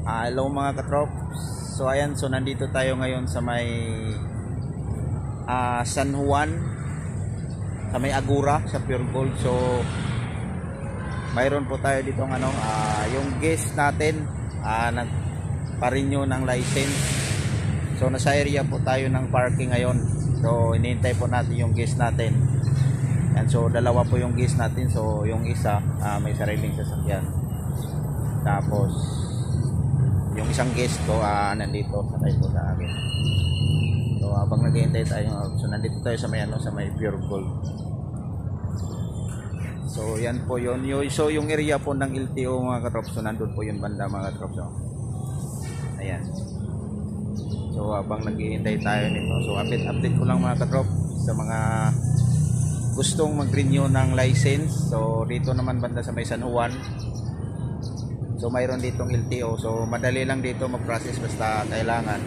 Hello mga katrop. So ayan, so nandito tayo ngayon sa may San Juan, sa may Agura, sa Pure Gold. So mayroon po tayo dito yung guest natin nagpa-renew ng license. So nasa area po tayo ng parking ngayon. So hinihintay po natin yung guest natin. And so dalawa po yung guest natin. So yung isa may sariling sasakyan. Tapos yung isang guest ko nandito sakay po sa akin. So habang naghihintay tayo, so nandito tayo sa may Pure Gold. So yan po yun. So yung area po ng LTO mga katrops, so nandun po yung banda mga katrops. So ayan. So habang naghihintay tayo nito, so update ko lang mga katrops sa mga gustong mag-renew ng license. So dito naman banda sa may San Juan. So mayroon ditong LTO. So madali lang dito mag-process, basta kailangan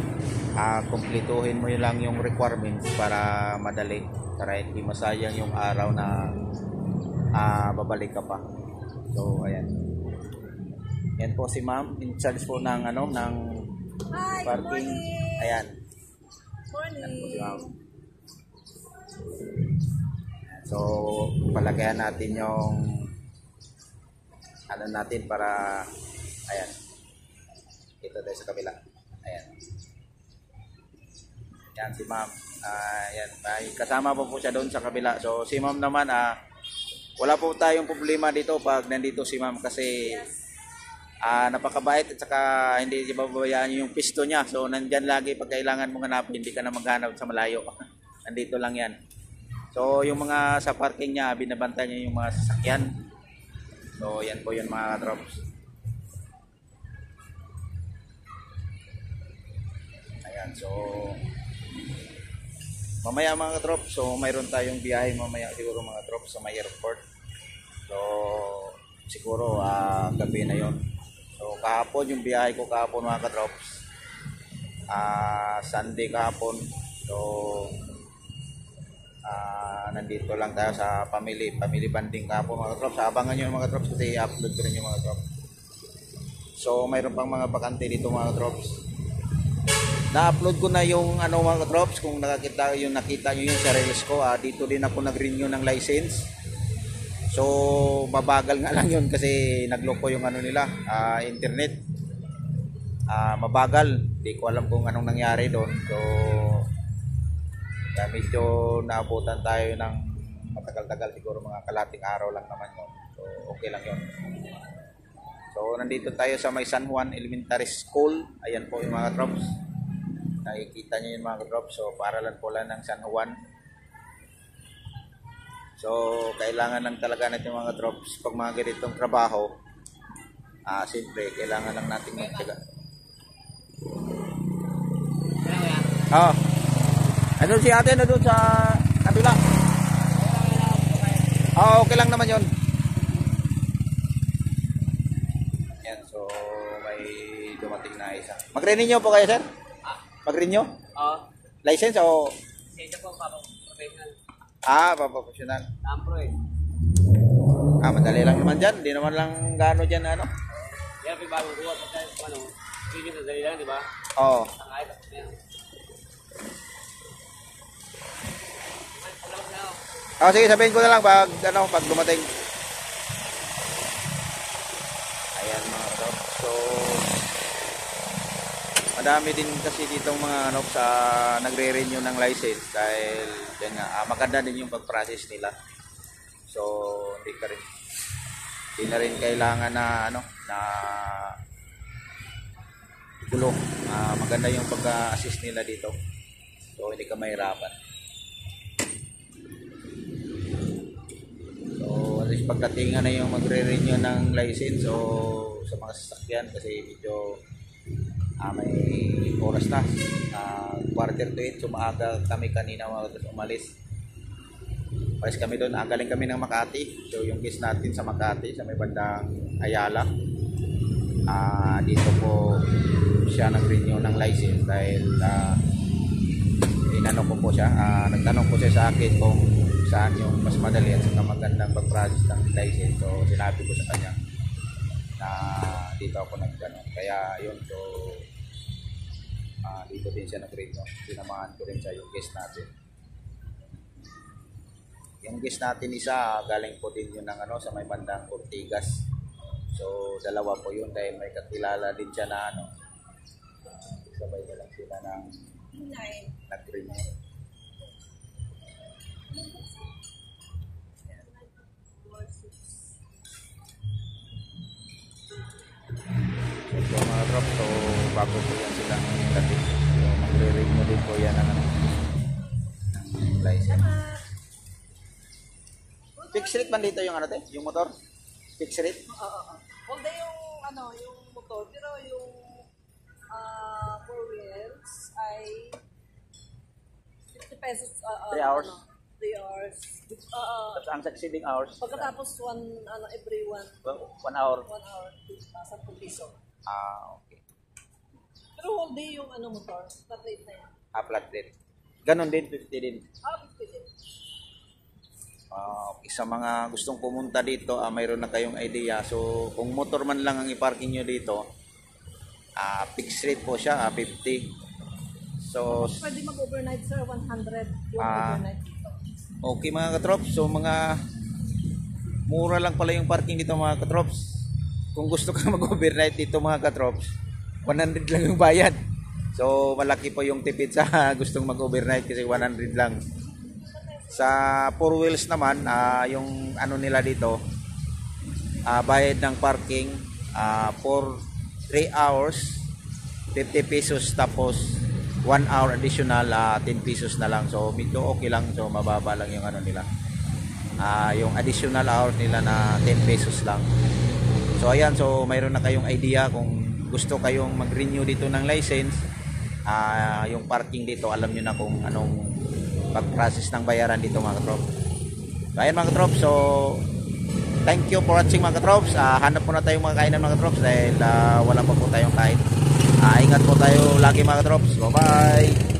kumpletuhin mo lang yung requirements para madali, para hindi masayang yung araw na babalik ka pa. So ayan. Yan po si ma'am, in charge po ng ng Hi, parking. Ayan. Morning. Yan po si ma'am. So palagayan natin yung natin para ayan, ito tayo sa kabila. Ayan, yan si ma'am. Ayan, kasama po siya doon sa kabila. So si ma'am naman wala po tayong problema dito pag nandito si ma'am, kasi napakabait at saka hindi bababayaan yung pisto niya. So nandyan lagi pag kailangan mong hanapin, hindi ka na maghanap sa malayo. Nandito lang yan. So yung mga sa parking niya, binabantay niya yung mga sasakyan. So yan po yun mga katrops. Ayan, so mamaya mga katrops, so mayroon tayong biyahe mamaya siguro mga katrops sa may airport. So siguro gabi na yon. So kahapon yung biyahe ko kahapon mga katrops, Sunday kahapon. So nandito lang tayo sa family banding kahapon mga katrops. Abangan nyo mga katrops kasi i-upload ko rin yung mga katrops. So mayroon pang mga bakante dito mga katrops. Na-upload ko na yung mga katrops. Kung nakita nyo yun sa reels ko, dito din ako nag-renew ng license. So mabagal nga lang yun kasi nagloko yung nila, internet. Mabagal, hindi ko alam kung anong nangyari doon. So medyo naabutan tayo ng matagal-tagal, siguro mga kalating araw lang naman yun. So okay lang yun. So nandito tayo sa may San Juan Elementary School. Ayan po yung mga drops. Nakikita nyo yung mga drops. So paralan po lang ng San Juan. So kailangan lang talaga natin mga drops pag mga ganitong trabaho. Simple, kailangan lang natin magtiyaga. Ano si ate na doon sa kabila? Okay lang naman yon. Yan, so may dumating na isa. Mag-renew po kayo, sir? Mag-renew? License o? License po, professional. Professional. Tampro eh. Madali lang naman dyan. Hindi naman lang gaano dyan Yan, may bagong kuha pa tayo. Sige, madali lang, di ba? Oo. Sige, sabihin ko na lang pag dumating. Ayan mga katrops. So madami din kasi ditong mga sa nagre-renew ng license dahil yan nga, maganda din yung pag-process nila. So hindi na rin kailangan na gulo. Maganda yung pag-assist nila dito. So hindi ka mahirapan. So at least pagdating na yung magre-renew ng license o sa mga sasakyan, kasi medyo may oras na, 7:45. So maaga kami kanina umalis kami doon. Galing kami ng Makati. So yung case natin sa Makati, sa may bandang Ayala, dito po siya nag-renew ng license dahil inano ko po siya, nagtanong po siya sa akin kung saan yung mas madali at saka magandang pag-process ng license. So sinabi ko sa kanya na dito ako nagano. Kaya yun, so dito din siya nag-renew. Sinamahan ko rin siya yung guest natin. Yung guest natin isa, galing po din yun ng ano, sa may bandang Ortigas. So, dalawa po yun dahil may kakilala din siya na ano. Sabay na lang sila ng nag-renew. So, mga drop, so bago po yan sila dati. So, magre-renew din po yan ng, ano, ng license. Fixed rate man dito yung ano te? Yung motor? Fixed rate? Oo. All day yung ano, yung motor, pero yung four wheels ay 50 pesos 3 hours? ano, 3 hours. Tapos ang succeeding hours? Pagkatapos every 1 hour? 1 hour, 10 piso. Okay. Pero all day yung ano motor, flat rate na yan. Flat rate. Ganon din, 50 din. 50 din. Okay, sa mga gustong pumunta dito, mayroon na kayong idea. So, kung motor man lang ang i-parking nyo dito, fixed rate po siya, 50. So, Pwede mag-overnight sir, 100 yung overnight dito. okay mga katrops, so mga mura lang pala yung parking dito mga katrops. Kung gusto ka mag-overnight dito mga katrops, 100 lang yung bayad. So, malaki po yung tipid sa gustong mag-overnight kasi 100 lang. Sa 4 wheels naman, yung ano nila dito, bayad ng parking for 3 hours, 50 pesos, tapos 1 hour additional, 10 pesos na lang. So, medyo okay lang. So, mababa lang yung ano nila. Yung additional hours nila na 10 pesos lang. So, ayan. So, mayroon na kayong idea kung gusto kayong mag-renew dito ng license. Yung parking dito, alam nyo na kung anong pag-process ng bayaran dito mga katrop. So, ayan mga katrop. So, thank you for watching mga katrops. Hanap po na tayong mga kainan mga katrops dahil wala pa po tayong kain. Ingat po tayo lagi mga katrops. Bye bye!